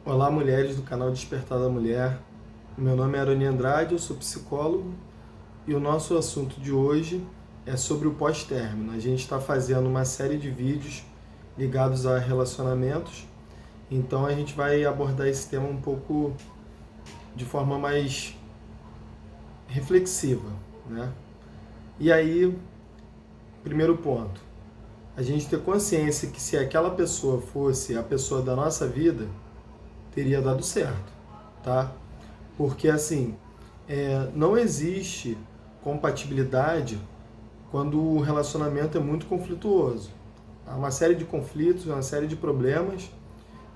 Olá, mulheres do canal Despertar da Mulher. Meu nome é Aroni Andrade, eu sou psicólogo e o nosso assunto de hoje é sobre o pós-término. A gente está fazendo uma série de vídeos ligados a relacionamentos, então a gente vai abordar esse tema um pouco de forma mais reflexiva, né? E aí, primeiro ponto, a gente ter consciência que se aquela pessoa fosse a pessoa da nossa vida, teria dado certo, tá? Porque assim, não existe compatibilidade quando o relacionamento é muito conflituoso. Há uma série de conflitos, uma série de problemas,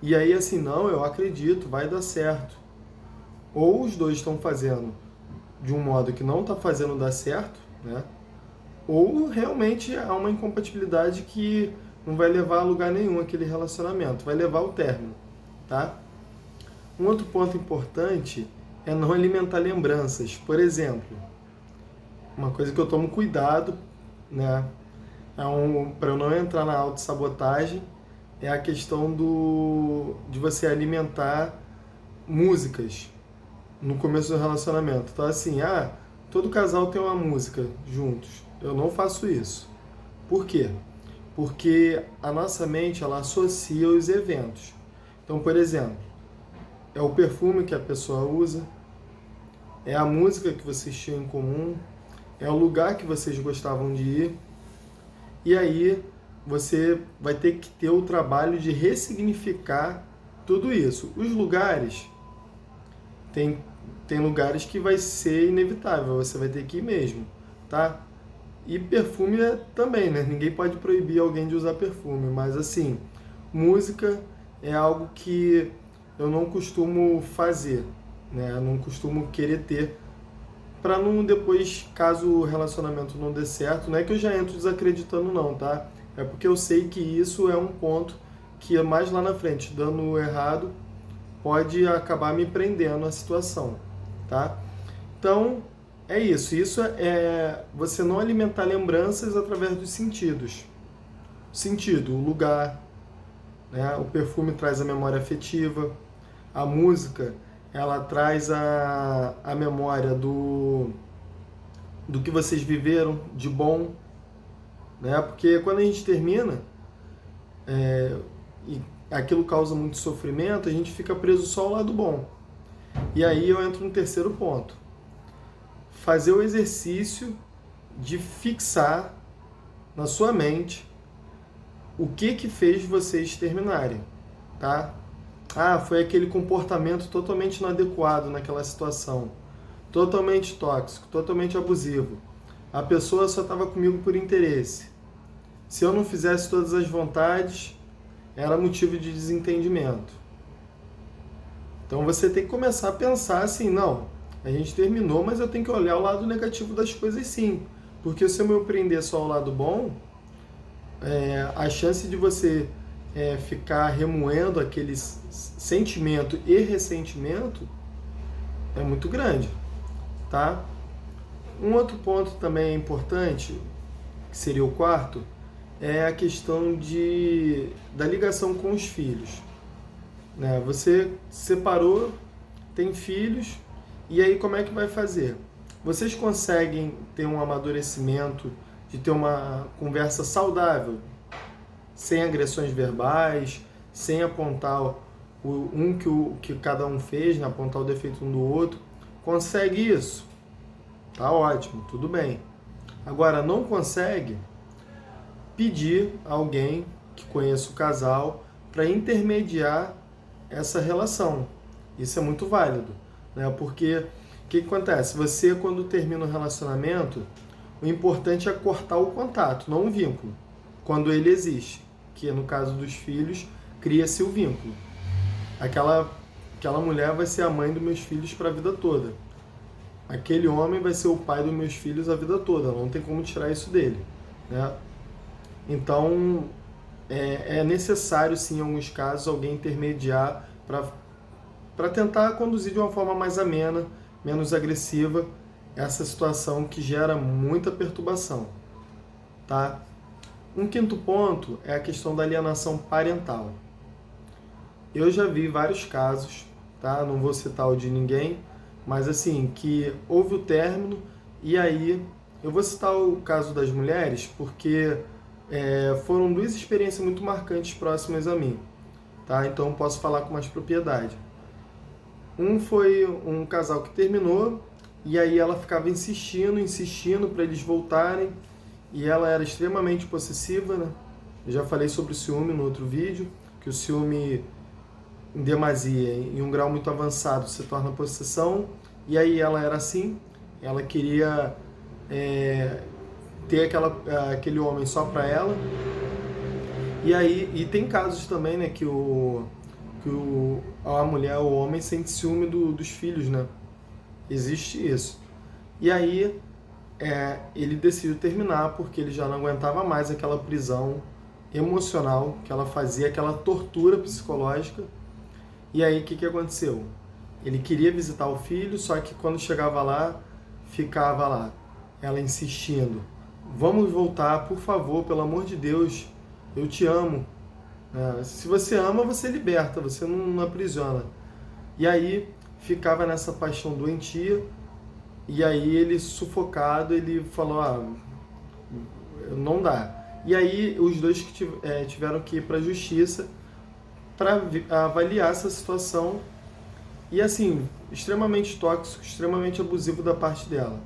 e aí assim, não, eu acredito, vai dar certo. Ou os dois estão fazendo de um modo que não está fazendo dar certo, né? Ou realmente há uma incompatibilidade que não vai levar a lugar nenhum aquele relacionamento, vai levar ao término, tá? Um outro ponto importante é não alimentar lembranças. Por exemplo, uma coisa que eu tomo cuidado, né, para eu não entrar na autossabotagem, é a questão de você alimentar músicas no começo do relacionamento. Então, assim, todo casal tem uma música juntos. Eu não faço isso. Por quê? Porque a nossa mente, ela associa os eventos. Então, por exemplo, é o perfume que a pessoa usa, é a música que vocês tinham em comum, é o lugar que vocês gostavam de ir. E aí você vai ter que ter o trabalho de ressignificar tudo isso. Os lugares, tem lugares que vai ser inevitável, você vai ter que ir mesmo, tá? E perfume também, né? Ninguém pode proibir alguém de usar perfume, mas assim, música é algo que eu não costumo fazer, né? Eu não costumo querer ter, para não depois, caso o relacionamento não dê certo, não é que eu já entro desacreditando não, tá? É porque eu sei que isso é um ponto que mais lá na frente, dando errado, pode acabar me prendendo a situação, tá? Então, é isso. Isso é você não alimentar lembranças através dos sentidos. Sentido, o lugar, né? O perfume traz a memória afetiva, a música, ela traz a memória do que vocês viveram de bom, né? Porque quando a gente termina, e aquilo causa muito sofrimento, a gente fica preso só ao lado bom. E aí eu entro no terceiro ponto. Fazer o exercício de fixar na sua mente o que fez vocês terminarem, tá? Foi aquele comportamento totalmente inadequado naquela situação, totalmente tóxico, totalmente abusivo. A pessoa só estava comigo por interesse. Se eu não fizesse todas as vontades, era motivo de desentendimento. Então você tem que começar a pensar assim, não, a gente terminou, mas eu tenho que olhar o lado negativo das coisas sim. Porque se eu me prender só ao lado bom, a chance de você ficar remoendo aquele sentimento e ressentimento é muito grande, tá? Um outro ponto também importante, que seria o quarto, é a questão da ligação com os filhos, né? Você separou, tem filhos, e aí como é que vai fazer? Vocês conseguem ter um amadurecimento, de ter uma conversa saudável, sem agressões verbais, sem apontar que cada um fez, né? Apontar o defeito um do outro? Consegue isso? Tá ótimo, tudo bem. Agora, não consegue? Pedir a alguém que conheça o casal para intermediar essa relação. Isso é muito válido, né? Porque o que acontece? Você, quando termina um relacionamento, o importante é cortar o contato, não o vínculo, quando ele existe, que no caso dos filhos, cria-se o vínculo. Aquela mulher vai ser a mãe dos meus filhos para a vida toda. Aquele homem vai ser o pai dos meus filhos a vida toda, não tem como tirar isso dele, né? Então, é necessário, sim, em alguns casos, alguém intermediar para tentar conduzir de uma forma mais amena, menos agressiva, essa situação que gera muita perturbação, tá? Um quinto ponto é a questão da alienação parental. Eu já vi vários casos, tá? Não vou citar o de ninguém, mas assim, que houve o término e aí eu vou citar o caso das mulheres porque foram duas experiências muito marcantes próximas a mim, tá? Então eu posso falar com mais propriedade. Um foi um casal que terminou e aí ela ficava insistindo para eles voltarem e ela era extremamente possessiva, né? Eu já falei sobre o ciúme no outro vídeo, que o ciúme em demasia, em um grau muito avançado, se torna possessão. E aí ela era assim, ela queria ter aquele homem só para ela. E aí tem casos também, né, que a mulher, o homem sente ciúme dos filhos, né? Existe isso. E aí ele decidiu terminar porque ele já não aguentava mais aquela prisão emocional que ela fazia, aquela tortura psicológica. E aí o que aconteceu? Ele queria visitar o filho, só que quando chegava lá, ficava lá, ela insistindo: vamos voltar, por favor, pelo amor de Deus, eu te amo. Se você ama, você liberta, você não aprisiona. E aí ficava nessa paixão doentia, e aí ele sufocado, ele falou: não dá. E aí os dois tiveram que ir para a justiça para avaliar essa situação. E assim, extremamente tóxico, extremamente abusivo da parte dela.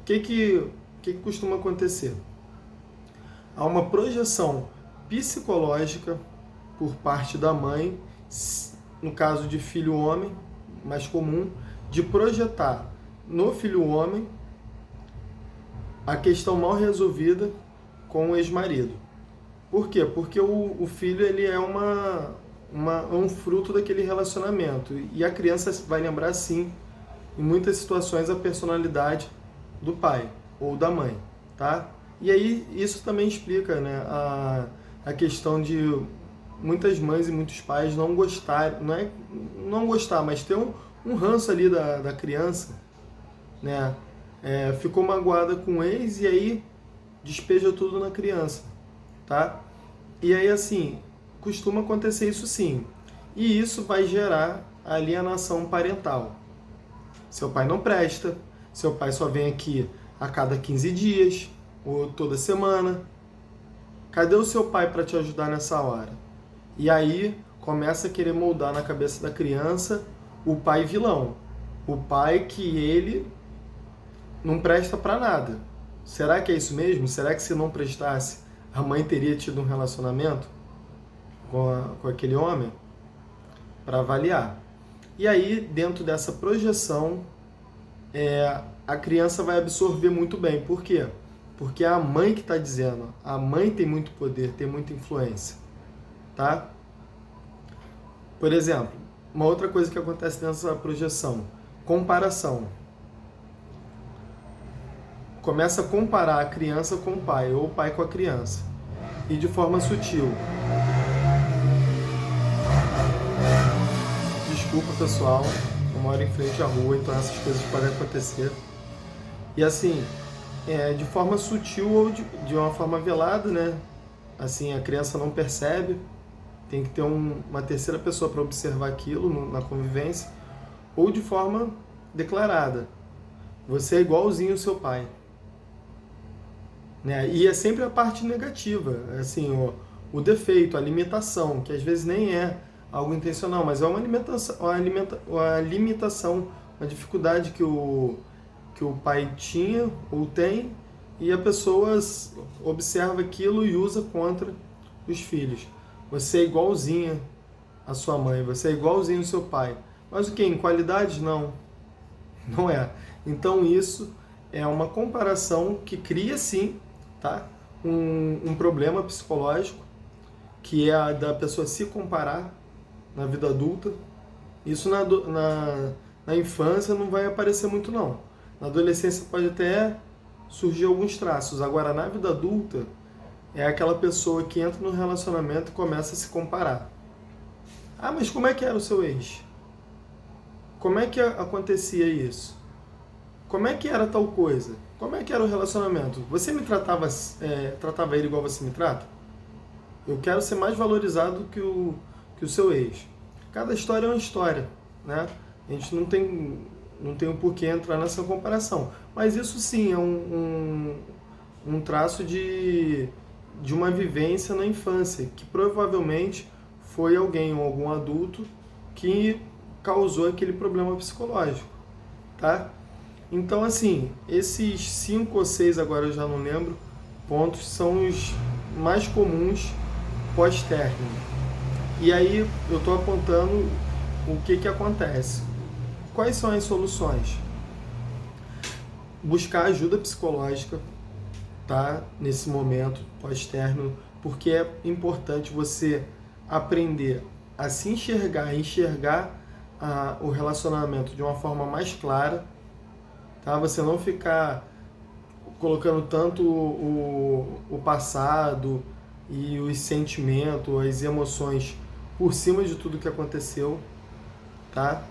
O que costuma acontecer? Há uma projeção psicológica por parte da mãe, no caso de filho homem, mais comum, de projetar no filho homem a questão mal resolvida com o ex-marido. Por quê? Porque o filho ele é um fruto daquele relacionamento. E a criança vai lembrar, sim, em muitas situações, a personalidade do pai ou da mãe, tá? E aí isso também explica, né, a questão de muitas mães e muitos pais não gostarem, não gostar, mas ter um ranço ali da criança, né? Ficou magoada com o ex e aí despeja tudo na criança, tá? E aí, assim, costuma acontecer isso sim. E isso vai gerar alienação parental. Seu pai não presta, seu pai só vem aqui a cada 15 dias ou toda semana. Cadê o seu pai para te ajudar nessa hora? E aí começa a querer moldar na cabeça da criança o pai vilão. O pai que ele não presta para nada. Será que é isso mesmo? Será que se não prestasse, a mãe teria tido um relacionamento com aquele homem? Para avaliar. E aí, dentro dessa projeção, a criança vai absorver muito bem. Por quê? Porque é a mãe que está dizendo. A mãe tem muito poder, tem muita influência. Tá? Por exemplo, uma outra coisa que acontece nessa projeção: comparação. Começa a comparar a criança com o pai, ou o pai com a criança. E de forma sutil. Desculpa, pessoal, eu moro em frente à rua, então essas coisas podem acontecer. E assim, de forma sutil ou de uma forma velada, né? Assim, a criança não percebe, tem que ter uma terceira pessoa para observar aquilo na convivência, ou de forma declarada: você é igualzinho ao seu pai. Né? E é sempre a parte negativa, assim, o defeito, a limitação, que às vezes nem é algo intencional, mas é uma limitação, uma dificuldade que o pai tinha ou tem, e a pessoa observa aquilo e usa contra os filhos. Você é igualzinha à sua mãe, você é igualzinho ao seu pai. Mas o que? Em qualidade? Não. Não é. Então isso é uma comparação que cria, sim, tá? Um problema psicológico, que é a da pessoa se comparar na vida adulta. Isso na infância não vai aparecer muito, não. Na adolescência pode até surgir alguns traços. Agora, na vida adulta, é aquela pessoa que entra no relacionamento e começa a se comparar. Ah, mas como é que era o seu ex? Como é que acontecia isso? Como é que era tal coisa? Como é que era o relacionamento? Você me tratava ele igual você me trata? Eu quero ser mais valorizado que o seu ex. Cada história é uma história, né? A gente não tem o porquê entrar nessa comparação. Mas isso sim é um traço de uma vivência na infância, que provavelmente foi alguém ou algum adulto que causou aquele problema psicológico, tá? Então, assim, esses 5 ou 6, agora eu já não lembro, pontos são os mais comuns pós-término. E aí eu estou apontando o que acontece. Quais são as soluções? Buscar ajuda psicológica, tá? Nesse momento pós-término, porque é importante você aprender a se enxergar o relacionamento de uma forma mais clara, tá? Você não ficar colocando tanto o passado e os sentimentos, as emoções por cima de tudo que aconteceu, tá?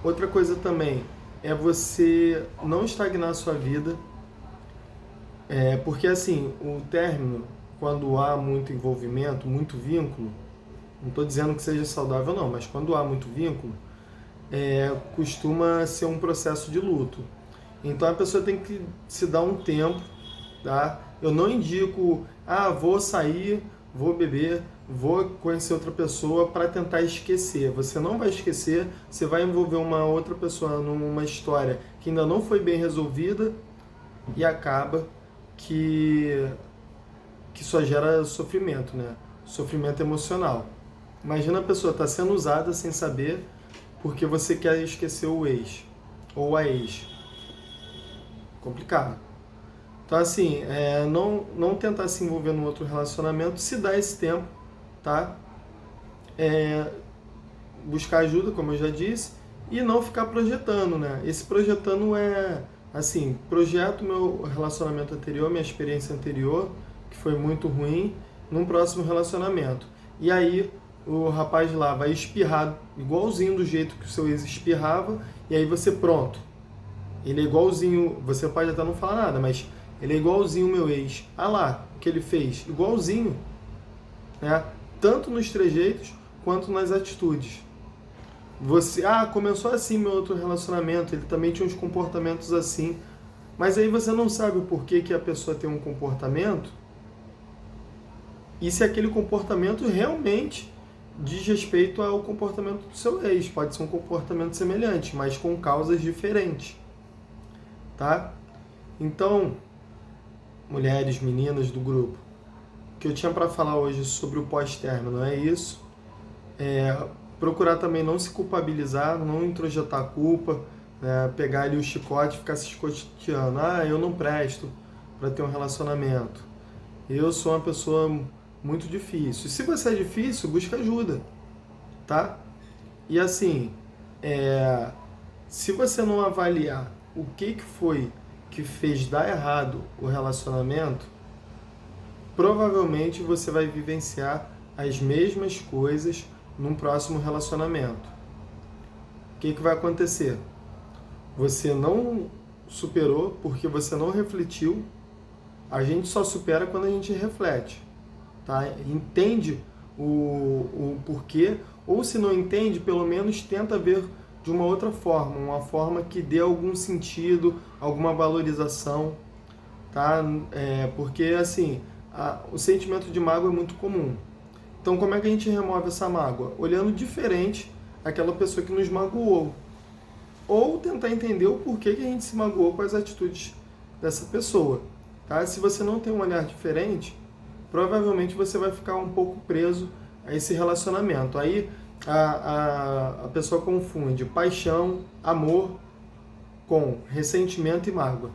Outra coisa também é você não estagnar a sua vida, porque assim, o término, quando há muito envolvimento, muito vínculo, não estou dizendo que seja saudável não, mas quando há muito vínculo, costuma ser um processo de luto. Então a pessoa tem que se dar um tempo, tá? Eu não indico, vou sair, vou beber, vou conhecer outra pessoa para tentar esquecer. Você não vai esquecer, você vai envolver uma outra pessoa numa história que ainda não foi bem resolvida e acaba que só gera sofrimento, né? Sofrimento emocional. Imagina a pessoa estar sendo usada sem saber porque você quer esquecer o ex ou a ex. Complicado. Então, assim, não tentar se envolver num outro relacionamento, se dá esse tempo, tá? Buscar ajuda, como eu já disse, e não ficar projetando, né? Esse projetando assim, projeto meu relacionamento anterior, minha experiência anterior, que foi muito ruim, num próximo relacionamento. E aí, o rapaz lá vai espirrar igualzinho do jeito que o seu ex espirrava, e aí você, pronto. Ele é igualzinho, você pode até não falar nada, mas ele é igualzinho o meu ex. Lá, o que ele fez? Igualzinho. Né? Tanto nos trejeitos, quanto nas atitudes. Você, começou assim meu outro relacionamento, ele também tinha uns comportamentos assim. Mas aí você não sabe o porquê que a pessoa tem um comportamento e se aquele comportamento realmente diz respeito ao comportamento do seu ex. Pode ser um comportamento semelhante, mas com causas diferentes. Tá? Então, mulheres, meninas do grupo, o que eu tinha para falar hoje sobre o pós-término é isso. Procurar também não se culpabilizar, não introjetar culpa, né? Pegar ali o chicote e ficar se chicoteando. Eu não presto para ter um relacionamento. Eu sou uma pessoa muito difícil. E se você é difícil, busca ajuda, tá? E assim, se você não avaliar o que foi que fez dar errado o relacionamento, provavelmente você vai vivenciar as mesmas coisas num próximo relacionamento. O que vai acontecer? Você não superou porque você não refletiu. A gente só supera quando a gente reflete, tá? Entende o porquê, ou se não entende, pelo menos tenta ver de uma outra forma, uma forma que dê algum sentido, alguma valorização, tá? Porque assim, o sentimento de mágoa é muito comum. Então, como é que a gente remove essa mágoa? Olhando diferente aquela pessoa que nos magoou. Ou tentar entender o porquê que a gente se magoou com as atitudes dessa pessoa. Tá? Se você não tem um olhar diferente, provavelmente você vai ficar um pouco preso a esse relacionamento. Aí a pessoa confunde paixão, amor com ressentimento e mágoa.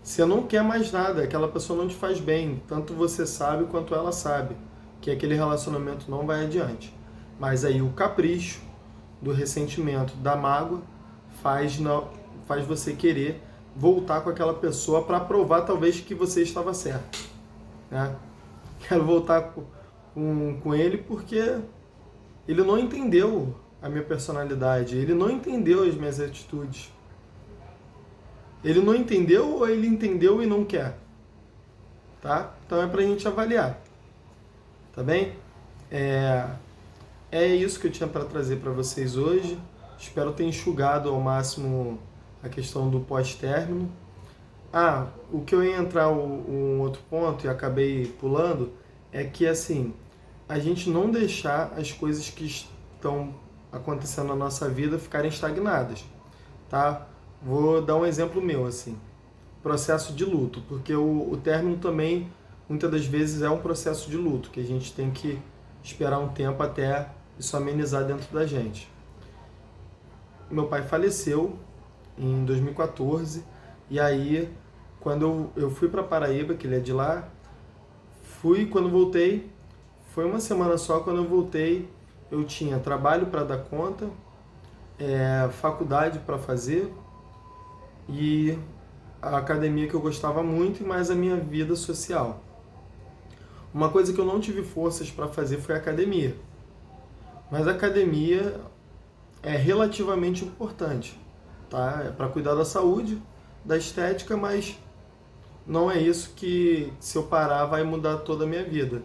Você não quer mais nada, aquela pessoa não te faz bem, tanto você sabe quanto ela sabe que aquele relacionamento não vai adiante. Mas aí o capricho do ressentimento, da mágoa, faz você querer voltar com aquela pessoa para provar talvez que você estava certo. Né? Quero voltar com ele porque ele não entendeu a minha personalidade, ele não entendeu as minhas atitudes. Ele não entendeu ou ele entendeu e não quer? Tá? Então é pra gente avaliar. Tá bem? É isso que eu tinha para trazer para vocês hoje. Espero ter enxugado ao máximo a questão do pós-término. O que eu ia entrar, um outro ponto, e acabei pulando, é que, assim, a gente não deixar as coisas que estão acontecendo na nossa vida ficarem estagnadas, tá? Vou dar um exemplo meu, assim, processo de luto, porque o término também, muitas das vezes, é um processo de luto, que a gente tem que esperar um tempo até isso amenizar dentro da gente. Meu pai faleceu em 2014, e aí, quando eu fui para Paraíba, que ele é de lá, quando voltei, foi uma semana só. Quando eu voltei, eu tinha trabalho para dar conta, faculdade para fazer e a academia que eu gostava muito e mais a minha vida social. Uma coisa que eu não tive forças para fazer foi a academia. Mas a academia é relativamente importante, tá? É para cuidar da saúde, da estética, mas não é isso que, se eu parar, vai mudar toda a minha vida.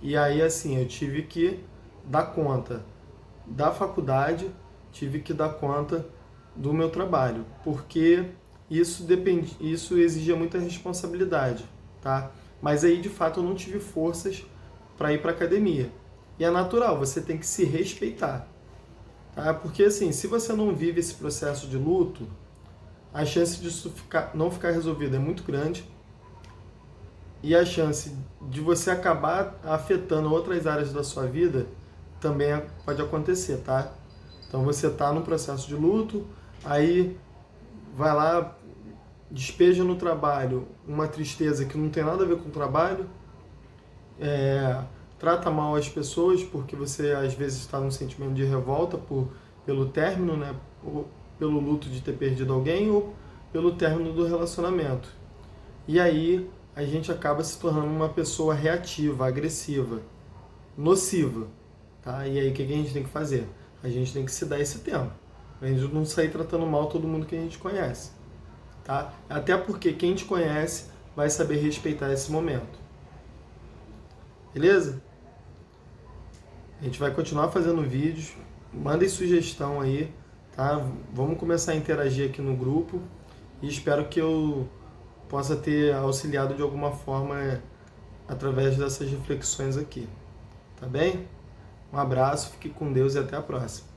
E aí, assim, eu tive que dar conta da faculdade, tive que dar conta do meu trabalho, porque isso exigia muita responsabilidade, tá? Mas aí, de fato, eu não tive forças para ir para academia. E é natural, você tem que se respeitar, tá? Porque, assim, se você não vive esse processo de luto, a chance disso não ficar resolvido é muito grande, e a chance de você acabar afetando outras áreas da sua vida também pode acontecer, tá? Então você tá num processo de luto, aí vai lá, despeja no trabalho uma tristeza que não tem nada a ver com o trabalho, trata mal as pessoas porque você às vezes está num sentimento de revolta pelo término, né? Ou pelo luto de ter perdido alguém ou pelo término do relacionamento. E aí a gente acaba se tornando uma pessoa reativa, agressiva, nociva, tá? E aí o que a gente tem que fazer? A gente tem que se dar esse tempo, a gente não sair tratando mal todo mundo que a gente conhece, tá? Até porque quem te conhece vai saber respeitar esse momento. Beleza? A gente vai continuar fazendo vídeos, mandem sugestão aí, tá? Vamos começar a interagir aqui no grupo e espero que eu possa ter auxiliado de alguma forma através dessas reflexões aqui. Tá bem? Um abraço, fique com Deus e até a próxima.